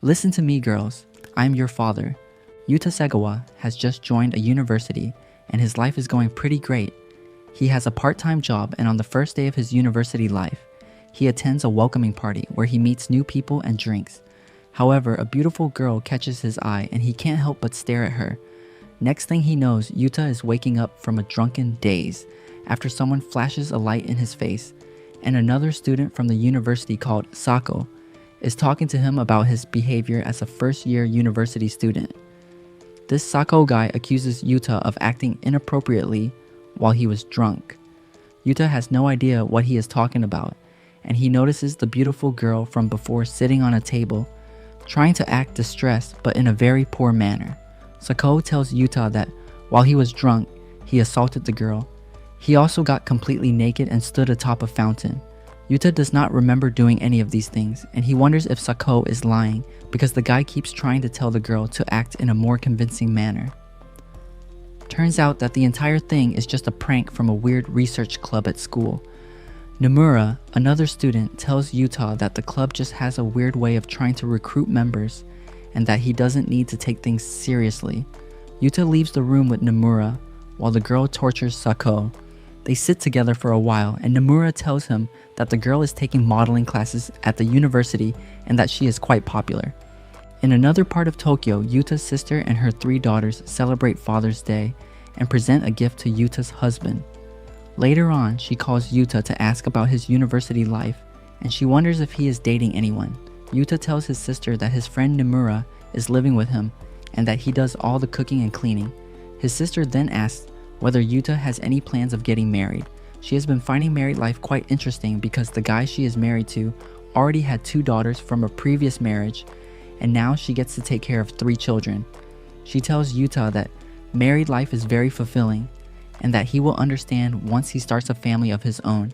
Listen to me, girls. I'm your father. Yuuta Segawa has just joined a university and his life is going pretty great. He has a part-time job, and on the first day of his university life, he attends a welcoming party where he meets new people and drinks. However, a beautiful girl catches his eye and he can't help but stare at her. Next thing he knows, Yuuta is waking up from a drunken daze after someone flashes a light in his face, and another student from the university called Sako is talking to him about his behavior as a first-year university student. This Sako guy accuses Yuuta of acting inappropriately while he was drunk. Yuuta has no idea what he is talking about, and he notices the beautiful girl from before sitting on a table, trying to act distressed but in a very poor manner. Sako tells Yuuta that while he was drunk, he assaulted the girl. He also got completely naked and stood atop a fountain. Yuuta does not remember doing any of these things, and he wonders if Sako is lying because the guy keeps trying to tell the girl to act in a more convincing manner. Turns out that the entire thing is just a prank from a weird research club at school. Nomura, another student, tells Yuuta that the club just has a weird way of trying to recruit members and that he doesn't need to take things seriously. Yuuta leaves the room with Nomura while the girl tortures Sako. They sit together for a while, and Nomura tells him that the girl is taking modeling classes at the university and that she is quite popular. In another part of Tokyo, Yuta's sister and her 3 daughters celebrate Father's Day and present a gift to Yuta's husband. Later on, she calls Yuuta to ask about his university life, and she wonders if he is dating anyone. Yuuta tells his sister that his friend Nomura is living with him and that he does all the cooking and cleaning. His sister then asks whether Yuuta has any plans of getting married. She has been finding married life quite interesting because the guy she is married to already had 2 daughters from a previous marriage, and now she gets to take care of 3 children. She tells Yuuta that married life is very fulfilling and that he will understand once he starts a family of his own.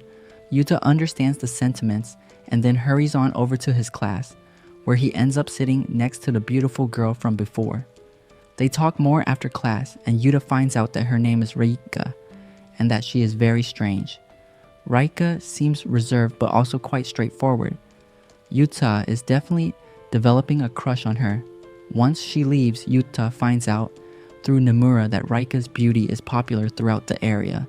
Yuuta understands the sentiments and then hurries on over to his class, where he ends up sitting next to the beautiful girl from before. They talk more after class, and Yuuta finds out that her name is Reika and that she is very strange. Reika seems reserved but also quite straightforward. Yuuta is definitely developing a crush on her. Once she leaves, Yuuta finds out through Nomura that Reika's beauty is popular throughout the area.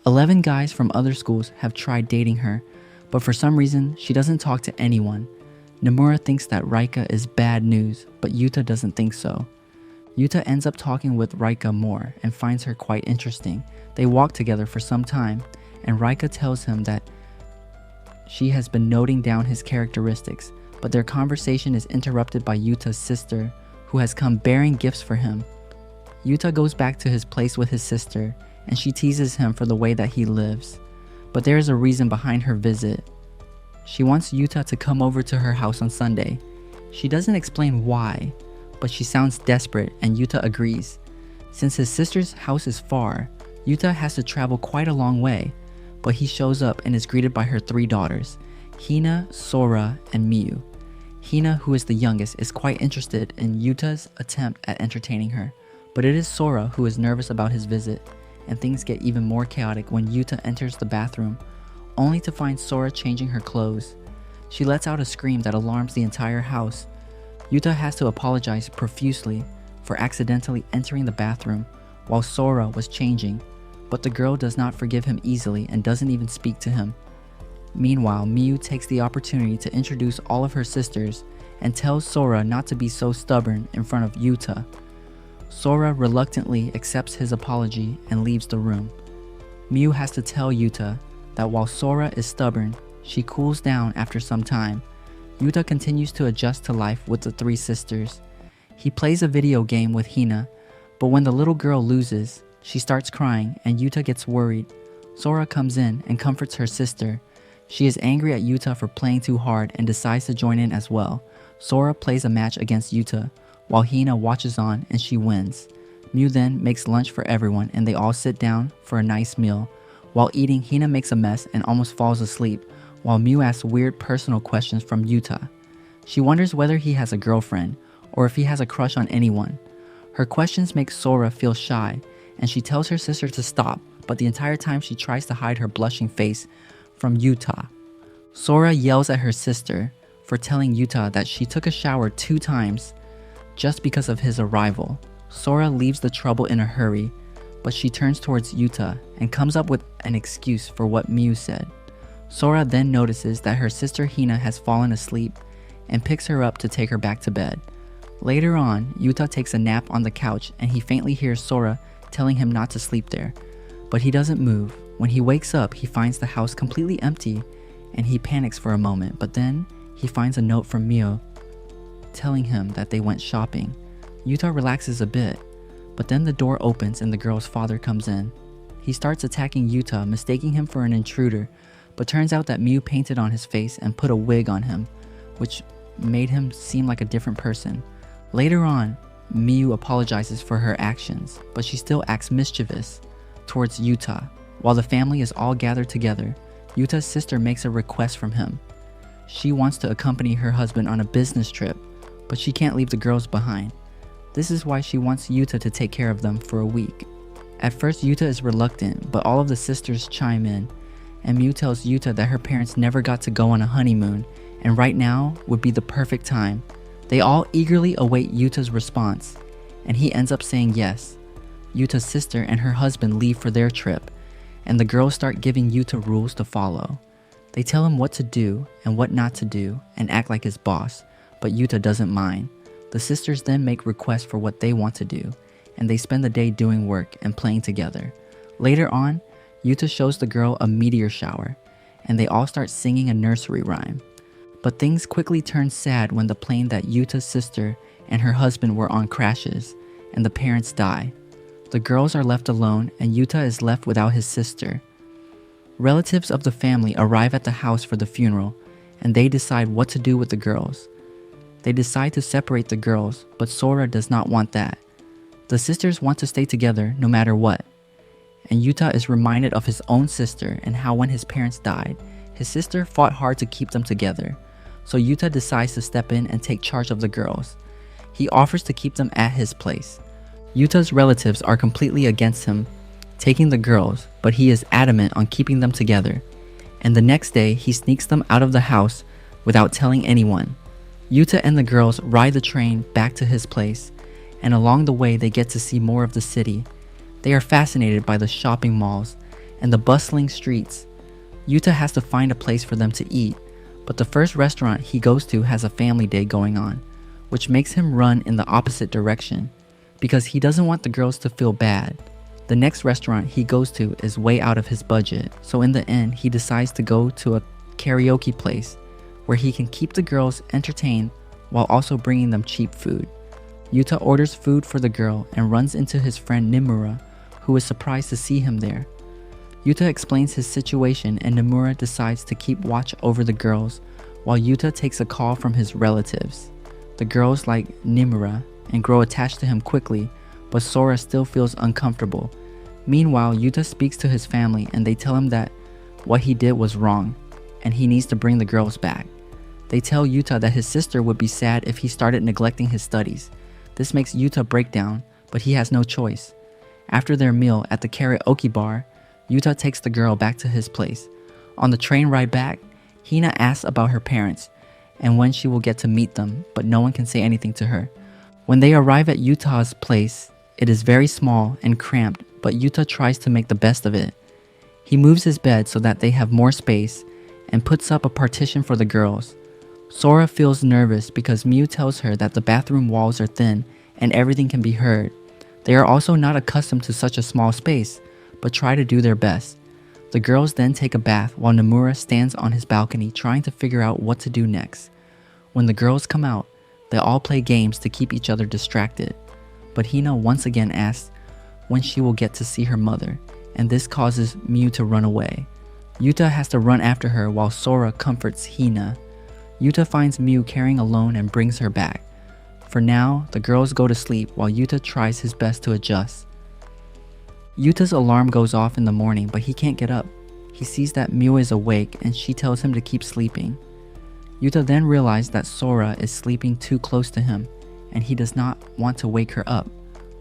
11 guys from other schools have tried dating her, but for some reason she doesn't talk to anyone. Nomura thinks that Reika is bad news, but Yuuta doesn't think so. Yuuta ends up talking with Reika more and finds her quite interesting. They walk together for some time, and Reika tells him that she has been noting down his characteristics, but their conversation is interrupted by Yuta's sister, who has come bearing gifts for him. Yuuta goes back to his place with his sister, and she teases him for the way that he lives. But there is a reason behind her visit. She wants Yuuta to come over to her house on Sunday. She doesn't explain why, but she sounds desperate, and Yuuta agrees. Since his sister's house is far, Yuuta has to travel quite a long way, but he shows up and is greeted by her 3 daughters, Hina, Sora, and Miyu. Hina, who is the youngest, is quite interested in Yuta's attempt at entertaining her, but it is Sora who is nervous about his visit, and things get even more chaotic when Yuuta enters the bathroom, only to find Sora changing her clothes. She lets out a scream that alarms the entire house. Yuuta has to apologize profusely for accidentally entering the bathroom while Sora was changing, but the girl does not forgive him easily and doesn't even speak to him. Meanwhile, Miyu takes the opportunity to introduce all of her sisters and tells Sora not to be so stubborn in front of Yuuta. Sora reluctantly accepts his apology and leaves the room. Miyu has to tell Yuuta that while Sora is stubborn, she cools down after some time. Yuuta continues to adjust to life with the 3 sisters. He plays a video game with Hina, but when the little girl loses, she starts crying and Yuuta gets worried. Sora comes in and comforts her sister. She is angry at Yuuta for playing too hard and decides to join in as well. Sora plays a match against Yuuta, while Hina watches on and she wins. Miyu then makes lunch for everyone and they all sit down for a nice meal. While eating, Hina makes a mess and almost falls asleep, while Miyu asks weird personal questions from Yuuta. She wonders whether he has a girlfriend or if he has a crush on anyone. Her questions make Sora feel shy, and she tells her sister to stop, but the entire time she tries to hide her blushing face from Yuuta. Sora yells at her sister for telling Yuuta that she took a shower 2 times just because of his arrival. Sora leaves the trouble in a hurry, but she turns towards Yuuta and comes up with an excuse for what Miu said. Sora then notices that her sister Hina has fallen asleep and picks her up to take her back to bed. Later on, Yuuta takes a nap on the couch and he faintly hears Sora telling him not to sleep there, but he doesn't move. When he wakes up, he finds the house completely empty and he panics for a moment, but then he finds a note from Miu telling him that they went shopping. Yuuta relaxes a bit, but then the door opens and the girl's father comes in. He starts attacking Yuuta, mistaking him for an intruder, but turns out that Miu painted on his face and put a wig on him, which made him seem like a different person. Later on, Miu apologizes for her actions, but she still acts mischievous towards Yuuta. While the family is all gathered together, Yuta's sister makes a request from him. She wants to accompany her husband on a business trip, but she can't leave the girls behind. This is why she wants Yuuta to take care of them for a week. At first, Yuuta is reluctant, but all of the sisters chime in, and Miu tells Yuuta that her parents never got to go on a honeymoon, and right now would be the perfect time. They all eagerly await Yuta's response, and he ends up saying yes. Yuta's sister and her husband leave for their trip, and the girls start giving Yuuta rules to follow. They tell him what to do and what not to do and act like his boss, but Yuuta doesn't mind. The sisters then make requests for what they want to do, and they spend the day doing work and playing together. Later on, Yuuta shows the girl a meteor shower, and they all start singing a nursery rhyme. But things quickly turn sad when the plane that Yuta's sister and her husband were on crashes, and the parents die. The girls are left alone, and Yuuta is left without his sister. Relatives of the family arrive at the house for the funeral, and they decide what to do with the girls. They decide to separate the girls, but Sora does not want that. The sisters want to stay together no matter what, and Yuuta is reminded of his own sister and how when his parents died, his sister fought hard to keep them together. So Yuuta decides to step in and take charge of the girls. He offers to keep them at his place. Yuta's relatives are completely against him taking the girls, but he is adamant on keeping them together. And the next day, he sneaks them out of the house without telling anyone. Yuuta and the girls ride the train back to his place, and along the way they get to see more of the city. They are fascinated by the shopping malls and the bustling streets. Yuuta has to find a place for them to eat, but the first restaurant he goes to has a family day going on, which makes him run in the opposite direction, because he doesn't want the girls to feel bad. The next restaurant he goes to is way out of his budget, so in the end he decides to go to a karaoke place where he can keep the girls entertained while also bringing them cheap food. Yuuta orders food for the girl and runs into his friend Nimura, who is surprised to see him there. Yuuta explains his situation and Nimura decides to keep watch over the girls while Yuuta takes a call from his relatives. The girls like Nimura and grow attached to him quickly, but Sora still feels uncomfortable. Meanwhile, Yuuta speaks to his family and they tell him that what he did was wrong and he needs to bring the girls back. They tell Yuuta that his sister would be sad if he started neglecting his studies. This makes Yuuta break down, but he has no choice. After their meal at the karaoke bar, Yuuta takes the girl back to his place. On the train ride back, Hina asks about her parents and when she will get to meet them, but no one can say anything to her. When they arrive at Yuta's place, it is very small and cramped, but Yuuta tries to make the best of it. He moves his bed so that they have more space and puts up a partition for the girls. Sora feels nervous because Miu tells her that the bathroom walls are thin and everything can be heard. They are also not accustomed to such a small space, but try to do their best. The girls then take a bath while Nomura stands on his balcony trying to figure out what to do next. When the girls come out, they all play games to keep each other distracted. But Hina once again asks when she will get to see her mother, and this causes Miu to run away. Yuuta has to run after her while Sora comforts Hina. Yuuta finds Miu carrying alone and brings her back. For now, the girls go to sleep while Yuuta tries his best to adjust. Yuta's alarm goes off in the morning, but he can't get up. He sees that Miu is awake and she tells him to keep sleeping. Yuuta then realizes that Sora is sleeping too close to him and he does not want to wake her up,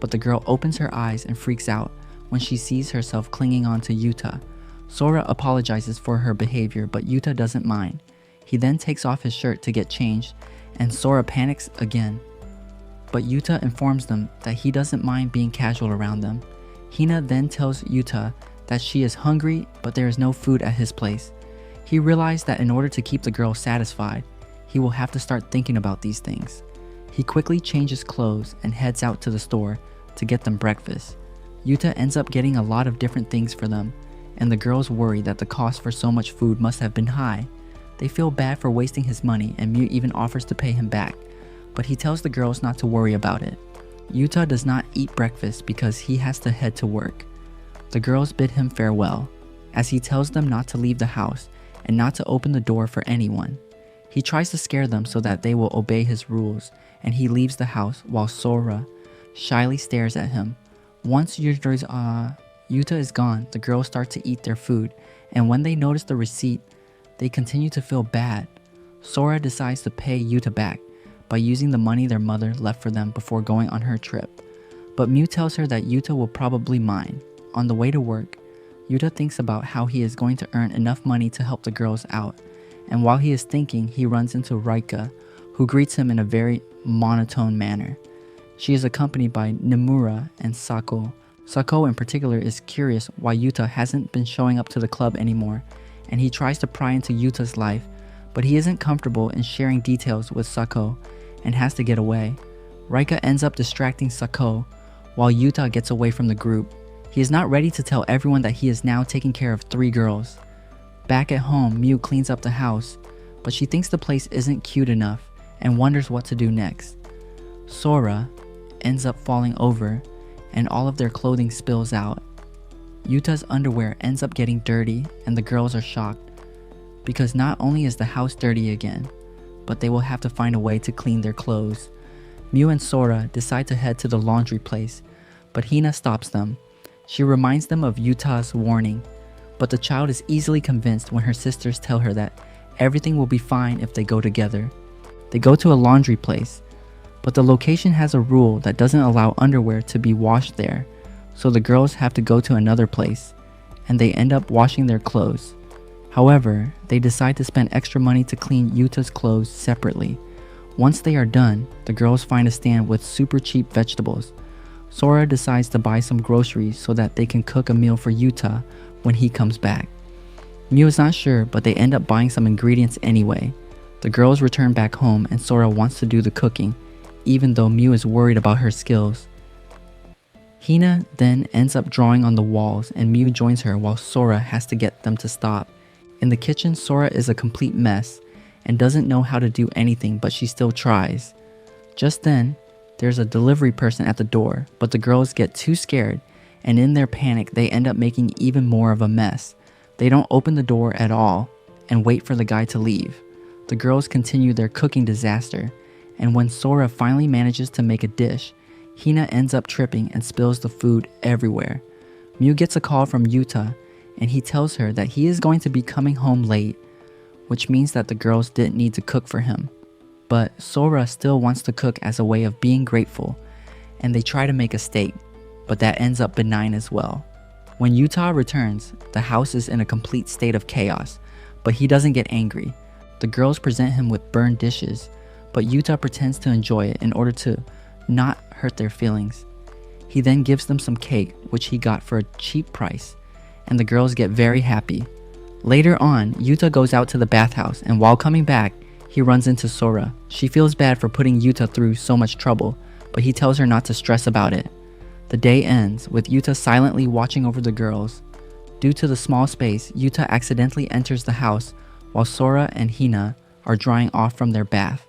but the girl opens her eyes and freaks out when she sees herself clinging on to Yuuta. Sora apologizes for her behavior, but Yuuta doesn't mind. He then takes off his shirt to get changed, and Sora panics again. But Yuuta informs them that he doesn't mind being casual around them. Hina then tells Yuuta that she is hungry, but there is no food at his place. He realized that in order to keep the girl satisfied, he will have to start thinking about these things. He quickly changes clothes and heads out to the store to get them breakfast. Yuuta ends up getting a lot of different things for them, and the girls worry that the cost for so much food must have been high. They feel bad for wasting his money, and Mew even offers to pay him back, but he tells the girls not to worry about it. Yuuta does not eat breakfast because he has to head to work. The girls bid him farewell, as he tells them not to leave the house and not to open the door for anyone. He tries to scare them so that they will obey his rules, and he leaves the house while Sora shyly stares at him. Once Yuuta is gone, the girls start to eat their food, and when they notice the receipt, they continue to feel bad. Sora decides to pay Yuuta back by using the money their mother left for them before going on her trip. But Mew tells her that Yuuta will probably mind. On the way to work, Yuuta thinks about how he is going to earn enough money to help the girls out, and while he is thinking, he runs into Rika, who greets him in a very monotone manner. She is accompanied by Nomura and Sako. Sako in particular is curious why Yuuta hasn't been showing up to the club anymore, and he tries to pry into Yuta's life, but he isn't comfortable in sharing details with Sako and has to get away. Rika ends up distracting Sako while Yuuta gets away from the group. He is not ready to tell everyone that he is now taking care of 3 girls. Back at home, Mew cleans up the house, but she thinks the place isn't cute enough and wonders what to do next. Sora ends up falling over and all of their clothing spills out. Yuta's underwear ends up getting dirty and the girls are shocked because not only is the house dirty again, but they will have to find a way to clean their clothes. Mew and Sora decide to head to the laundry place, but Hina stops them. She reminds them of Yuta's warning, but the child is easily convinced when her sisters tell her that everything will be fine if they go together. They go to a laundry place, but the location has a rule that doesn't allow underwear to be washed there, so the girls have to go to another place, and they end up washing their clothes. However, they decide to spend extra money to clean Yuta's clothes separately. Once they are done, the girls find a stand with super cheap vegetables. Sora decides to buy some groceries so that they can cook a meal for Yuuta when he comes back. Mew is not sure, but they end up buying some ingredients anyway. The girls return back home and Sora wants to do the cooking, even though Mew is worried about her skills. Hina then ends up drawing on the walls and Mew joins her while Sora has to get them to stop. In the kitchen, Sora is a complete mess and doesn't know how to do anything, but she still tries. Just then, there's a delivery person at the door, but the girls get too scared, and in their panic, they end up making even more of a mess. They don't open the door at all and wait for the guy to leave. The girls continue their cooking disaster, and when Sora finally manages to make a dish, Hina ends up tripping and spills the food everywhere. Mew gets a call from Yuuta, and he tells her that he is going to be coming home late, which means that the girls didn't need to cook for him. But Sora still wants to cook as a way of being grateful, and they try to make a steak, but that ends up benign as well. When Yuuta returns, the house is in a complete state of chaos, but he doesn't get angry. The girls present him with burned dishes, but Yuuta pretends to enjoy it in order to not hurt their feelings. He then gives them some cake, which he got for a cheap price, and the girls get very happy. Later on, Yuuta goes out to the bathhouse, and while coming back, he runs into Sora. She feels bad for putting Yuuta through so much trouble, but he tells her not to stress about it. The day ends with Yuuta silently watching over the girls. Due to the small space, Yuuta accidentally enters the house while Sora and Hina are drying off from their bath.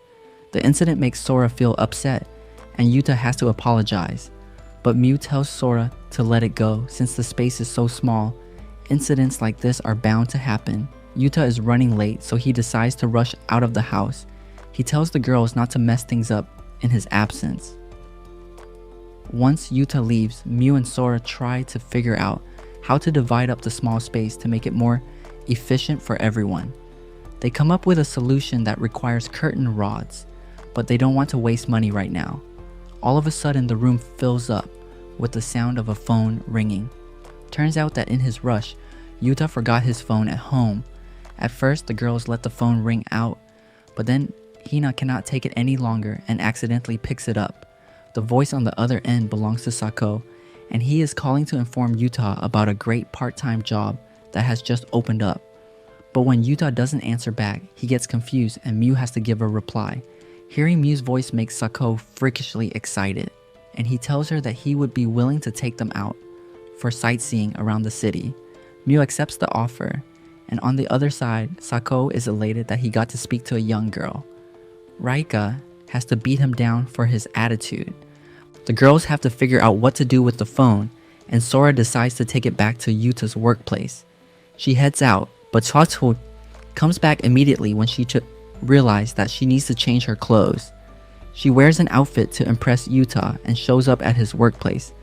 The incident makes Sora feel upset, and Yuuta has to apologize. But Mew tells Sora to let it go since the space is so small. Incidents like this are bound to happen. Yuuta is running late, so he decides to rush out of the house. He tells the girls not to mess things up in his absence. Once Yuuta leaves, Mew and Sora try to figure out how to divide up the small space to make it more efficient for everyone. They come up with a solution that requires curtain rods, but they don't want to waste money right now. All of a sudden, the room fills up with the sound of a phone ringing. Turns out that in his rush, Yuuta forgot his phone at home, At first, the girls let the phone ring out, but then Hina cannot take it any longer and accidentally picks it up. The voice on the other end belongs to Sako, and he is calling to inform Yuuta about a great part-time job that has just opened up. But when Yuuta doesn't answer back, he gets confused and Miu has to give a reply. Hearing Miu's voice makes Sako freakishly excited, and he tells her that he would be willing to take them out for sightseeing around the city. Miu accepts the offer, and on the other side, Sako is elated that he got to speak to a young girl. Raika has to beat him down for his attitude. The girls have to figure out what to do with the phone, and Sora decides to take it back to Yuta's workplace. She heads out, but Chacho comes back immediately when she realizes that she needs to change her clothes. She wears an outfit to impress Yuuta and shows up at his workplace.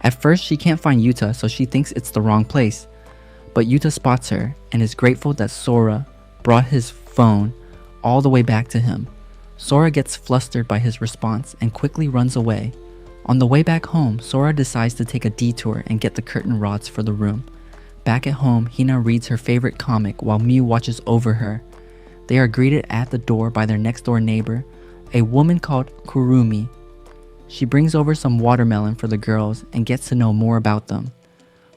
At first, she can't find Yuuta, so she thinks it's the wrong place. But Yuuta spots her and is grateful that Sora brought his phone all the way back to him. Sora gets flustered by his response and quickly runs away. On the way back home, Sora decides to take a detour and get the curtain rods for the room. Back at home, Hina reads her favorite comic while Miu watches over her. They are greeted at the door by their next door neighbor, a woman called Kurumi. She brings over some watermelon for the girls and gets to know more about them.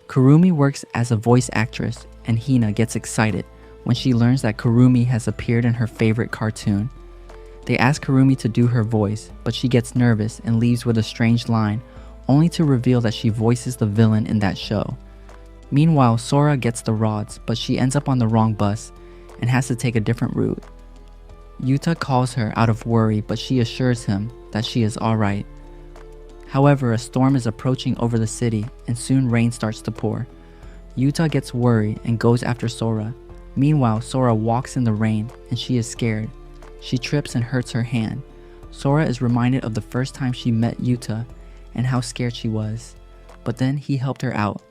Kurumi works as a voice actress, and Hina gets excited when she learns that Kurumi has appeared in her favorite cartoon. They ask Kurumi to do her voice, but she gets nervous and leaves with a strange line, only to reveal that she voices the villain in that show. Meanwhile, Sora gets the rods, but she ends up on the wrong bus and has to take a different route. Yuuta calls her out of worry, but she assures him that she is alright. However, a storm is approaching over the city and soon rain starts to pour. Yuuta gets worried and goes after Sora. Meanwhile, Sora walks in the rain and she is scared. She trips and hurts her hand. Sora is reminded of the first time she met Yuuta and how scared she was. But then he helped her out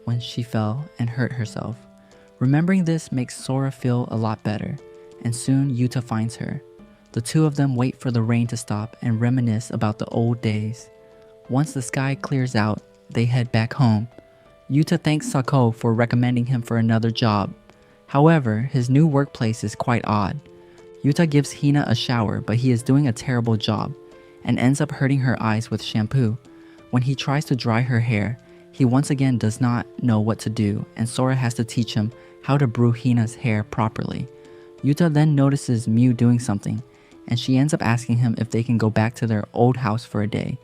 when she fell and hurt herself. Remembering this makes Sora feel a lot better, and soon Yuuta finds her. The two of them wait for the rain to stop and reminisce about the old days. Once the sky clears out, they head back home. Yuuta thanks Sako for recommending him for another job. However, his new workplace is quite odd. Yuuta gives Hina a shower, but he is doing a terrible job and ends up hurting her eyes with shampoo. When he tries to dry her hair, he once again does not know what to do, and Sora has to teach him how to brew Hina's hair properly. Yuuta then notices Miu doing something, and she ends up asking him if they can go back to their old house for a day,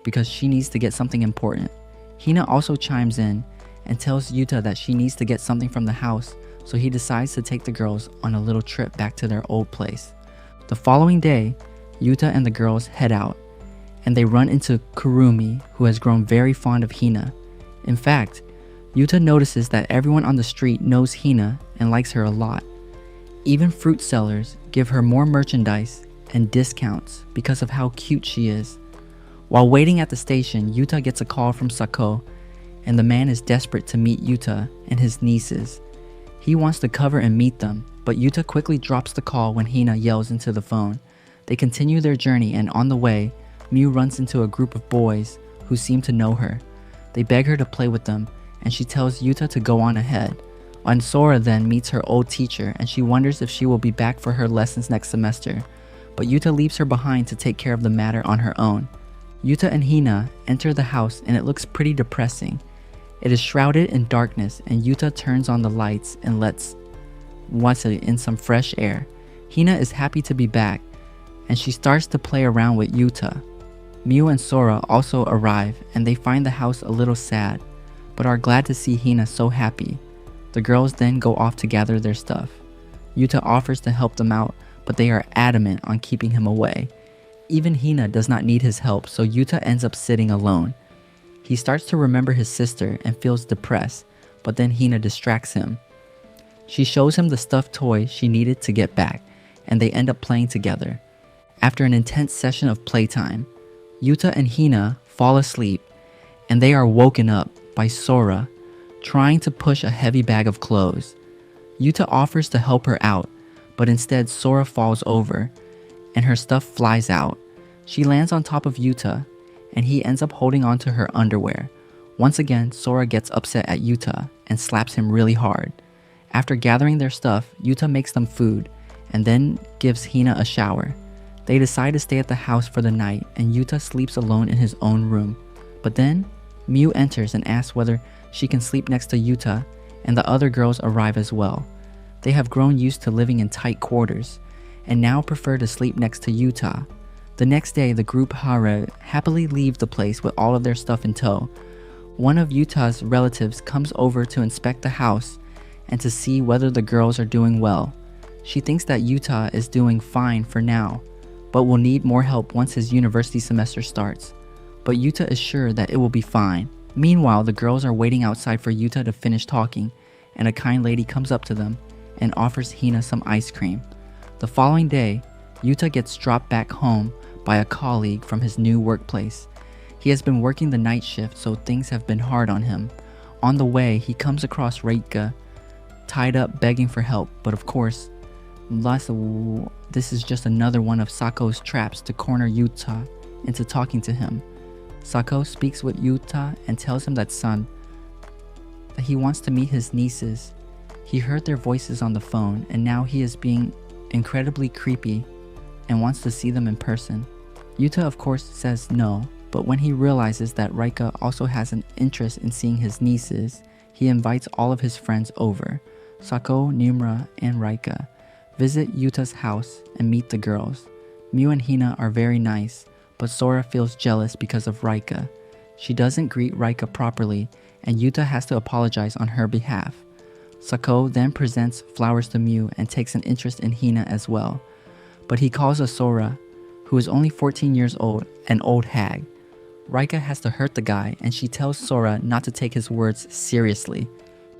because she needs to get something important. Hina also chimes in and tells Yuuta that she needs to get something from the house, so he decides to take the girls on a little trip back to their old place. The following day, Yuuta and the girls head out, and they run into Kurumi, who has grown very fond of Hina. In fact, Yuuta notices that everyone on the street knows Hina and likes her a lot. Even fruit sellers give her more merchandise and discounts because of how cute she is. While waiting at the station, Yuuta gets a call from Sako, and the man is desperate to meet Yuuta and his nieces. He wants to cover and meet them, but Yuuta quickly drops the call when Hina yells into the phone. They continue their journey, and on the way, Miu runs into a group of boys who seem to know her. They beg her to play with them, and she tells Yuuta to go on ahead. And Sora then meets her old teacher, and she wonders if she will be back for her lessons next semester. But Yuuta leaves her behind to take care of the matter on her own. Yuuta and Hina enter the house, and it looks pretty depressing. It is shrouded in darkness, and Yuuta turns on the lights and lets Wasa in some fresh air. Hina is happy to be back, and she starts to play around with Yuuta. Miu and Sora also arrive, and they find the house a little sad, but are glad to see Hina so happy. The girls then go off to gather their stuff. Yuuta offers to help them out, but they are adamant on keeping him away. Even Hina does not need his help, so Yuuta ends up sitting alone. He starts to remember his sister and feels depressed, but then Hina distracts him. She shows him the stuffed toy she needed to get back, and they end up playing together. After an intense session of playtime, Yuuta and Hina fall asleep, and they are woken up by Sora trying to push a heavy bag of clothes. Yuuta offers to help her out, but instead Sora falls over, and her stuff flies out. She lands on top of Yuuta, and he ends up holding on to her underwear. Once again, Sora gets upset at Yuuta and slaps him really hard. After gathering their stuff, Yuuta makes them food and then gives Hina a shower. They decide to stay at the house for the night and Yuuta sleeps alone in his own room. But then, Miu enters and asks whether she can sleep next to Yuuta, and the other girls arrive as well. They have grown used to living in tight quarters and now prefer to sleep next to Yuuta. The next day, the group Hara happily leave the place with all of their stuff in tow. One of Yuta's relatives comes over to inspect the house and to see whether the girls are doing well. She thinks that Yuuta is doing fine for now, but will need more help once his university semester starts. But Yuuta is sure that it will be fine. Meanwhile, the girls are waiting outside for Yuuta to finish talking, and a kind lady comes up to them and offers Hina some ice cream. The following day, Yuuta gets dropped back home by a colleague from his new workplace. He has been working the night shift, so things have been hard on him. On the way, he comes across Reika, tied up begging for help, but of course, this is just another one of Sako's traps to corner Yuuta into talking to him. Sako speaks with Yuuta and tells him that he wants to meet his nieces. He heard their voices on the phone and now he is being incredibly creepy and wants to see them in person. Yuuta of course says no, but when he realizes that Reika also has an interest in seeing his nieces, he invites all of his friends over. Sako, Nimura, and Reika visit Yuta's house and meet the girls. Miu and Hina are very nice, but Sora feels jealous because of Reika. She doesn't greet Reika properly, and Yuuta has to apologize on her behalf. Sako then presents flowers to Miu and takes an interest in Hina as well. But he calls a Sora, who is only 14 years old, an old hag. Reika has to hurt the guy, and she tells Sora not to take his words seriously.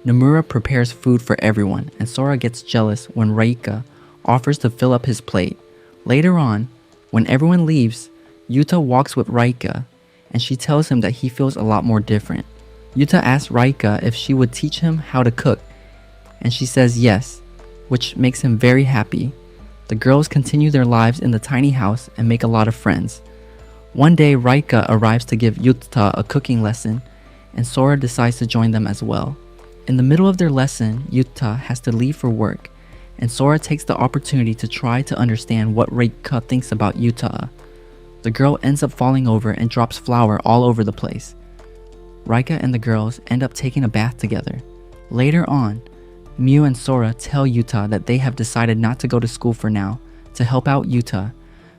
Nomura prepares food for everyone, and Sora gets jealous when Reika offers to fill up his plate. Later on, when everyone leaves, Yuuta walks with Reika, and she tells him that he feels a lot more different. Yuuta asks Reika if she would teach him how to cook, and she says yes, which makes him very happy. The girls continue their lives in the tiny house and make a lot of friends. One day, Reika arrives to give Yuuta a cooking lesson, and Sora decides to join them as well. In the middle of their lesson, Yuuta has to leave for work, and Sora takes the opportunity to try to understand what Reika thinks about Yuuta. The girl ends up falling over and drops flour all over the place. Reika and the girls end up taking a bath together. Later on, Miu and Sora tell Yuuta that they have decided not to go to school for now to help out Yuuta,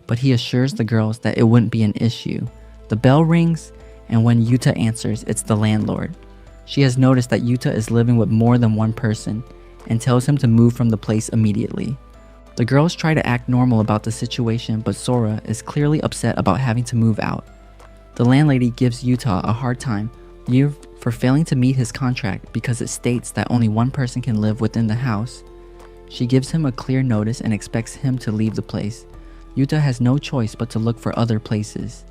but he assures the girls that it wouldn't be an issue. The bell rings, and when Yuuta answers, it's the landlord. She has noticed that Yuuta is living with more than one person and tells him to move from the place immediately. The girls try to act normal about the situation, but Sora is clearly upset about having to move out. The landlady gives Yuuta a hard time for failing to meet his contract because it states that only one person can live within the house. She gives him a clear notice and expects him to leave the place. Yuuta has no choice but to look for other places.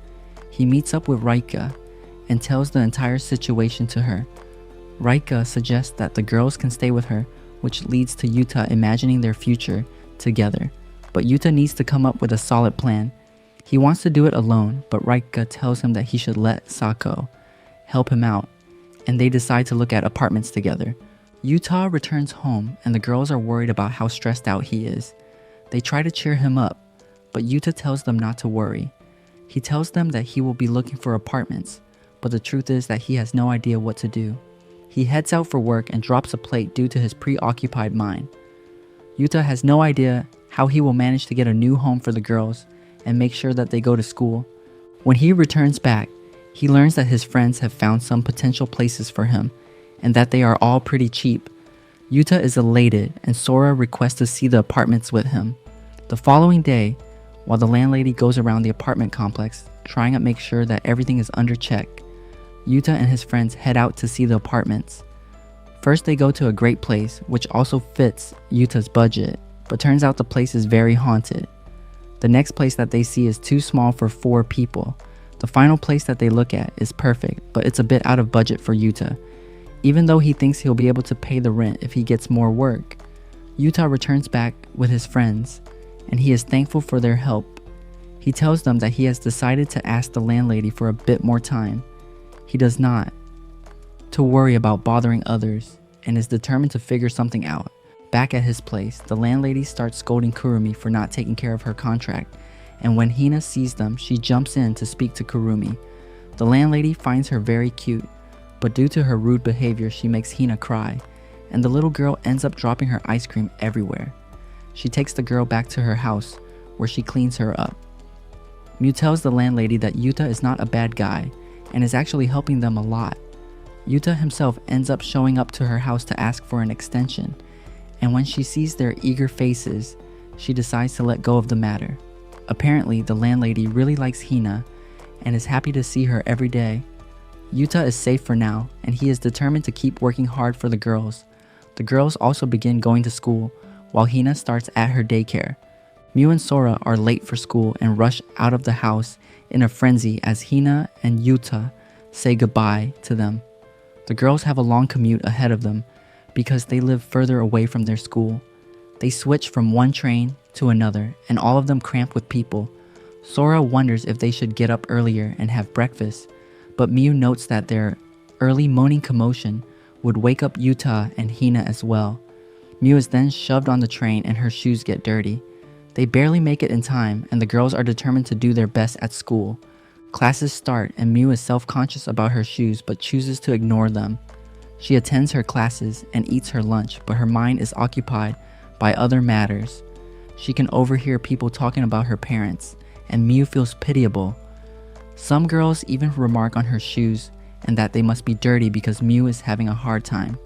He meets up with Reika and tells the entire situation to her. Reika suggests that the girls can stay with her, which leads to Yuuta imagining their future together. But Yuuta needs to come up with a solid plan. He wants to do it alone, but Reika tells him that he should let Sako help him out, and they decide to look at apartments together. Yuuta returns home, and the girls are worried about how stressed out he is. They try to cheer him up, but Yuuta tells them not to worry. He tells them that he will be looking for apartments, but the truth is that he has no idea what to do. He heads out for work and drops a plate due to his preoccupied mind. Yuuta has no idea how he will manage to get a new home for the girls and make sure that they go to school. When he returns back, he learns that his friends have found some potential places for him and that they are all pretty cheap. Yuuta is elated and Sora requests to see the apartments with him. The following day, while the landlady goes around the apartment complex trying to make sure that everything is under check, Yuuta and his friends head out to see the apartments. First they go to a great place which also fits Yuta's budget, but turns out the place is very haunted. The next place that they see is too small for 4 people. The final place that they look at is perfect, but it's a bit out of budget for Yuuta, even though he thinks he'll be able to pay the rent if he gets more work. Yuuta returns back with his friends, and he is thankful for their help. He tells them that he has decided to ask the landlady for a bit more time. He does not to worry about bothering others. and is determined to figure something out. Back at his place, the landlady starts scolding Kurumi for not taking care of her contract, and when Hina sees them, she jumps in to speak to Kurumi. The landlady finds her very cute, but due to her rude behavior, she makes Hina cry, and the little girl ends up dropping her ice cream everywhere. She takes the girl back to her house, where she cleans her up. Miu tells the landlady that Yuuta is not a bad guy, and is actually helping them a lot. Yuuta himself ends up showing up to her house to ask for an extension, and when she sees their eager faces, she decides to let go of the matter. Apparently, the landlady really likes Hina and is happy to see her every day. Yuuta is safe for now, and he is determined to keep working hard for the girls. The girls also begin going to school, while Hina starts at her daycare. Miu and Sora are late for school and rush out of the house in a frenzy as Hina and Yuuta say goodbye to them. The girls have a long commute ahead of them because they live further away from their school. They switch from one train to another, and all of them cramp with people. Sora wonders if they should get up earlier and have breakfast, but Miu notes that their early moaning commotion would wake up Yuuta and Hina as well. Miu is then shoved on the train and her shoes get dirty. They barely make it in time, and the girls are determined to do their best at school. Classes start, and Miu is self-conscious about her shoes but chooses to ignore them. She attends her classes and eats her lunch, but her mind is occupied by other matters. She can overhear people talking about her parents, and Miu feels pitiable. Some girls even remark on her shoes and that they must be dirty because Miu is having a hard time.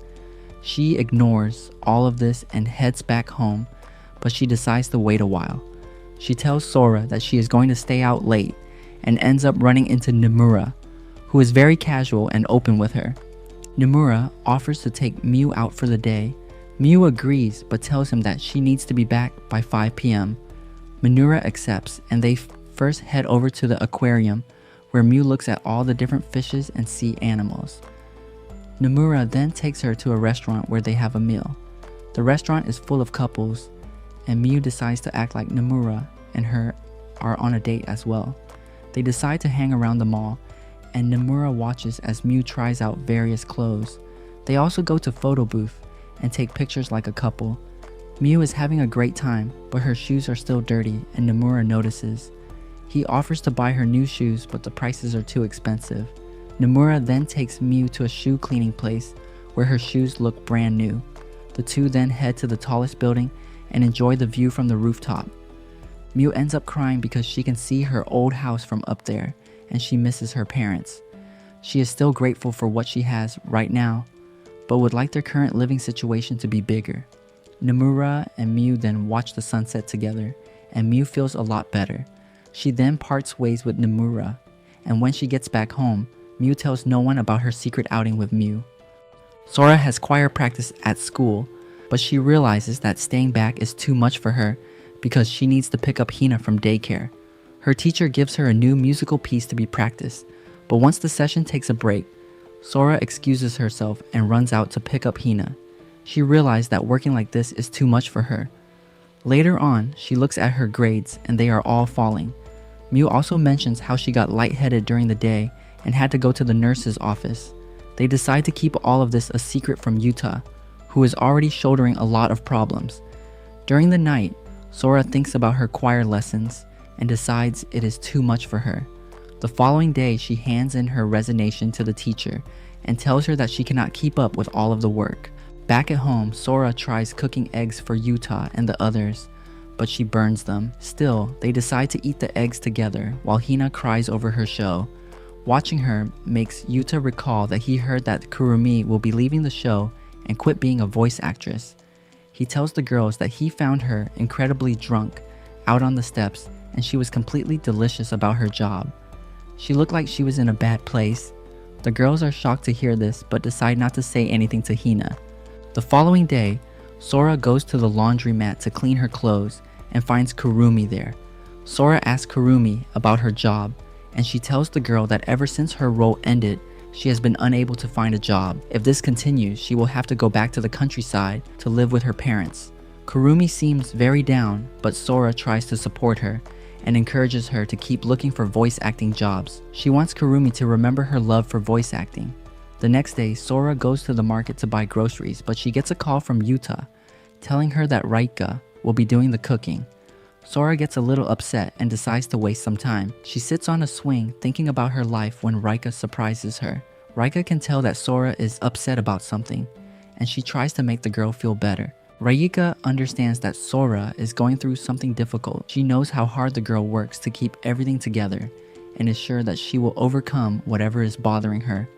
She ignores all of this and heads back home, but she decides to wait a while. She tells Sora that she is going to stay out late and ends up running into Nomura, who is very casual and open with her. Nomura offers to take Miu out for the day. Miu agrees but tells him that she needs to be back by 5 p.m. Nomura accepts, and they first head over to the aquarium where Miu looks at all the different fishes and sea animals. Nomura then takes her to a restaurant where they have a meal. The restaurant is full of couples, and Miu decides to act like Nomura and her are on a date as well. They decide to hang around the mall, and Nomura watches as Miu tries out various clothes. They also go to photo booth and take pictures like a couple. Miu is having a great time, but her shoes are still dirty, and Nomura notices. He offers to buy her new shoes, but the prices are too expensive. Nomura then takes Miu to a shoe cleaning place where her shoes look brand new. The two then head to the tallest building and enjoy the view from the rooftop. Miu ends up crying because she can see her old house from up there, and she misses her parents. She is still grateful for what she has right now, but would like their current living situation to be bigger. Nomura and Miu then watch the sunset together, and Miu feels a lot better. She then parts ways with Nomura, and when she gets back home, Miu tells no one about her secret outing with Miu. Sora has choir practice at school, but she realizes that staying back is too much for her because she needs to pick up Hina from daycare. Her teacher gives her a new musical piece to be practiced, but once the session takes a break, Sora excuses herself and runs out to pick up Hina. She realized that working like this is too much for her. Later on, she looks at her grades and they are all falling. Miu also mentions how she got lightheaded during the day and had to go to the nurse's office. They decide to keep all of this a secret from Yuuta, who is already shouldering a lot of problems. During the night, Sora thinks about her choir lessons and decides it is too much for her. The following day, she hands in her resignation to the teacher and tells her that she cannot keep up with all of the work. Back at home, Sora tries cooking eggs for Yuuta and the others, but she burns them. Still, they decide to eat the eggs together while Hina cries over her show. Watching her makes Yuuta recall that he heard that Kurumi will be leaving the show and quit being a voice actress. He tells the girls that he found her incredibly drunk out on the steps, and she was completely delicious about her job. She looked like she was in a bad place. The girls are shocked to hear this but decide not to say anything to Hina. The following day, Sora goes to the laundromat to clean her clothes and finds Kurumi there. Sora asks Kurumi about her job, and she tells the girl that ever since her role ended, she has been unable to find a job. If this continues, she will have to go back to the countryside to live with her parents. Kurumi seems very down, but Sora tries to support her and encourages her to keep looking for voice acting jobs. She wants Kurumi to remember her love for voice acting. The next day, Sora goes to the market to buy groceries, but she gets a call from Yuuta, telling her that Rika will be doing the cooking. Sora gets a little upset and decides to waste some time. She sits on a swing thinking about her life when Rika surprises her. Rika can tell that Sora is upset about something, and she tries to make the girl feel better. Rika understands that Sora is going through something difficult. She knows how hard the girl works to keep everything together and is sure that she will overcome whatever is bothering her.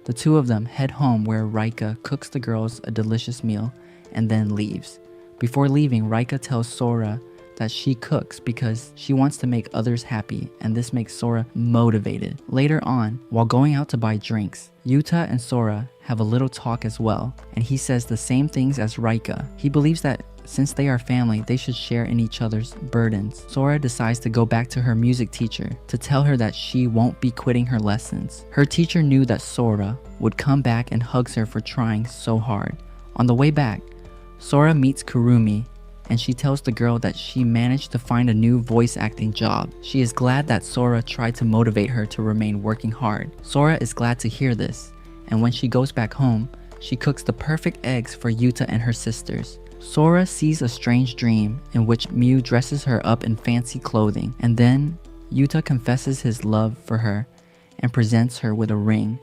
The two of them head home where Rika cooks the girls a delicious meal and then leaves. Before leaving, Rika tells Sora that she cooks because she wants to make others happy, and this makes Sora motivated. Later on, while going out to buy drinks, Yuuta and Sora have a little talk as well, and he says the same things as Rika. He believes that since they are family, they should share in each other's burdens. Sora decides to go back to her music teacher to tell her that she won't be quitting her lessons. Her teacher knew that Sora would come back and hugs her for trying so hard. On the way back, Sora meets Kurumi, and she tells the girl that she managed to find a new voice acting job. She is glad that Sora tried to motivate her to remain working hard. Sora is glad to hear this, and when she goes back home, she cooks the perfect eggs for Yuuta and her sisters. Sora sees a strange dream in which Mew dresses her up in fancy clothing, and then Yuuta confesses his love for her and presents her with a ring.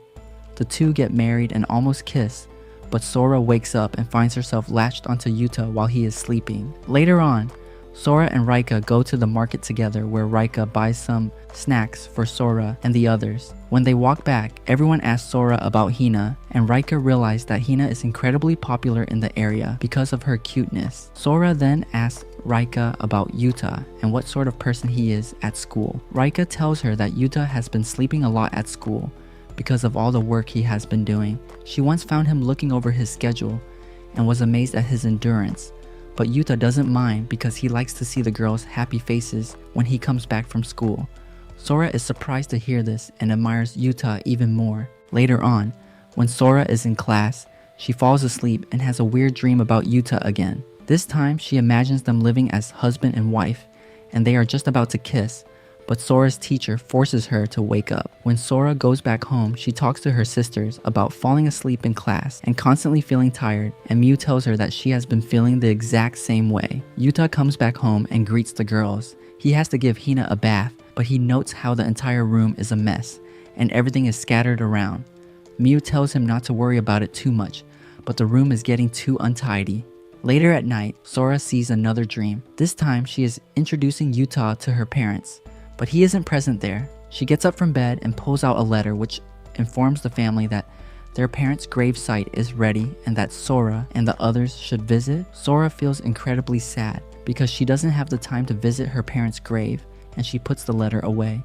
The two get married and almost kiss, but Sora wakes up and finds herself latched onto Yuuta while he is sleeping. Later on, Sora and Rika go to the market together where Rika buys some snacks for Sora and the others. When they walk back, everyone asks Sora about Hina, and Rika realizes that Hina is incredibly popular in the area because of her cuteness. Sora then asks Rika about Yuuta and what sort of person he is at school. Rika tells her that Yuuta has been sleeping a lot at school because of all the work he has been doing. She once found him looking over his schedule and was amazed at his endurance. But Yuuta doesn't mind because he likes to see the girls' happy faces when he comes back from school. Sora is surprised to hear this and admires Yuuta even more. Later on, when Sora is in class, she falls asleep and has a weird dream about Yuuta again. This time, she imagines them living as husband and wife, and they are just about to kiss, but Sora's teacher forces her to wake up. When Sora goes back home, she talks to her sisters about falling asleep in class and constantly feeling tired, and Mew tells her that she has been feeling the exact same way. Yuuta comes back home and greets the girls. He has to give Hina a bath, but he notes how the entire room is a mess and everything is scattered around. Mew tells him not to worry about it too much, but the room is getting too untidy. Later at night, Sora sees another dream. This time, she is introducing Yuuta to her parents, but he isn't present there. She gets up from bed and pulls out a letter which informs the family that their parents' grave site is ready and that Sora and the others should visit. Sora feels incredibly sad because she doesn't have the time to visit her parents' grave, and she puts the letter away.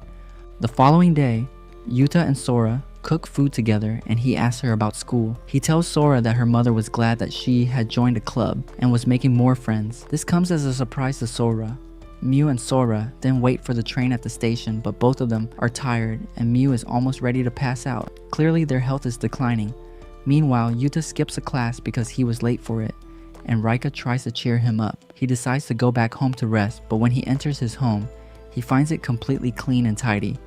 The following day, Yuuta and Sora cook food together, and he asks her about school. He tells Sora that her mother was glad that she had joined a club and was making more friends. This comes as a surprise to Sora. Mew and Sora then wait for the train at the station, but both of them are tired and Mew is almost ready to pass out. Clearly their health is declining. Meanwhile, Yuuta skips a class because he was late for it, and Rika tries to cheer him up. He decides to go back home to rest, but when he enters his home, he finds it completely clean and tidy.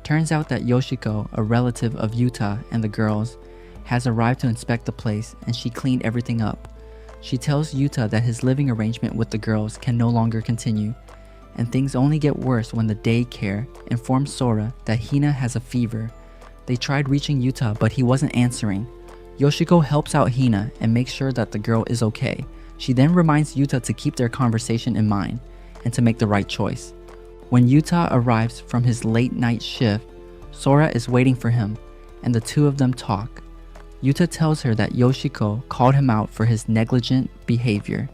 Turns out that Yoshiko, a relative of Yuuta and the girls, has arrived to inspect the place, and she cleaned everything up. She tells Yuuta that his living arrangement with the girls can no longer continue, and things only get worse when the daycare informs Sora that Hina has a fever. They tried reaching Yuuta, but he wasn't answering. Yoshiko helps out Hina and makes sure that the girl is okay. She then reminds Yuuta to keep their conversation in mind and to make the right choice. When Yuuta arrives from his late night shift, Sora is waiting for him, and the two of them talk. Yuuta tells her that Yoshiko called him out for his negligent behavior.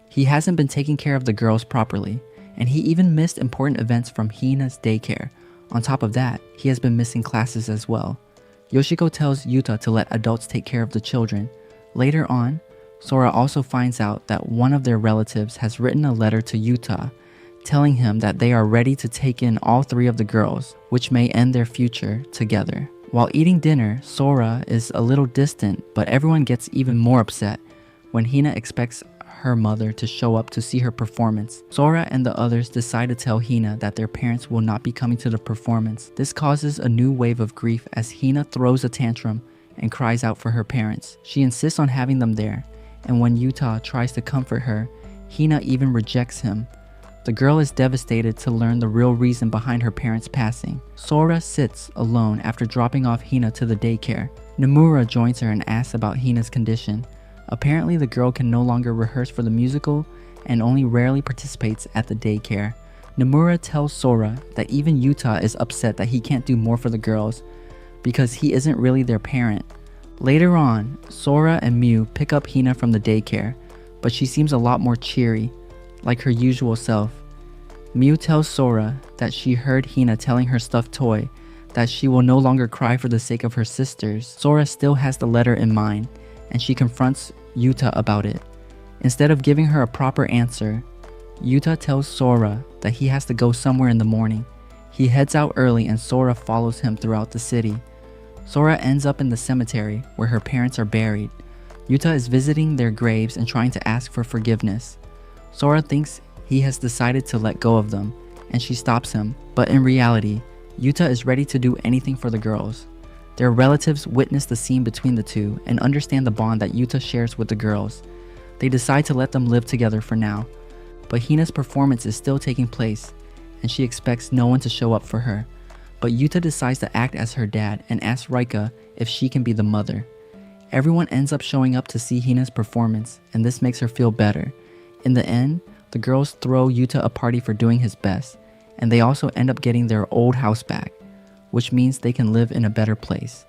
He hasn't been taking care of the girls properly, and he even missed important events from Hina's daycare. On top of that, he has been missing classes as well. Yoshiko tells Yuuta to let adults take care of the children. Later on, Sora also finds out that one of their relatives has written a letter to Yuuta telling him that they are ready to take in all three of the girls, which may end their future together. While eating dinner, Sora is a little distant, but everyone gets even more upset when Hina expects her mother to show up to see her performance. Sora and the others decide to tell Hina that their parents will not be coming to the performance. This causes a new wave of grief as Hina throws a tantrum and cries out for her parents. She insists on having them there, and when Yuuta tries to comfort her, Hina even rejects him. The girl is devastated to learn the real reason behind her parents' passing. Sora sits alone after dropping off Hina to the daycare. Nomura joins her and asks about Hina's condition. Apparently the girl can no longer rehearse for the musical and only rarely participates at the daycare. Nomura tells Sora that even Yuuta is upset that he can't do more for the girls because he isn't really their parent. Later on, Sora and Mew pick up Hina from the daycare, but she seems a lot more cheery, like her usual self. Mew tells Sora that she heard Hina telling her stuffed toy that she will no longer cry for the sake of her sisters. Sora still has the letter in mind, and she confronts Yuuta about it. Instead of giving her a proper answer, Yuuta tells Sora that he has to go somewhere in the morning. He heads out early and Sora follows him throughout the city. Sora ends up in the cemetery where her parents are buried. Yuuta is visiting their graves and trying to ask for forgiveness. Sora thinks he has decided to let go of them, and she stops him, but in reality, Yuuta is ready to do anything for the girls. Their relatives witness the scene between the two and understand the bond that Yuuta shares with the girls. They decide to let them live together for now, but Hina's performance is still taking place, and she expects no one to show up for her. But Yuuta decides to act as her dad and asks Rika if she can be the mother. Everyone ends up showing up to see Hina's performance, and this makes her feel better. In the end, the girls throw Yuuta a party for doing his best, and they also end up getting their old house back, which means they can live in a better place.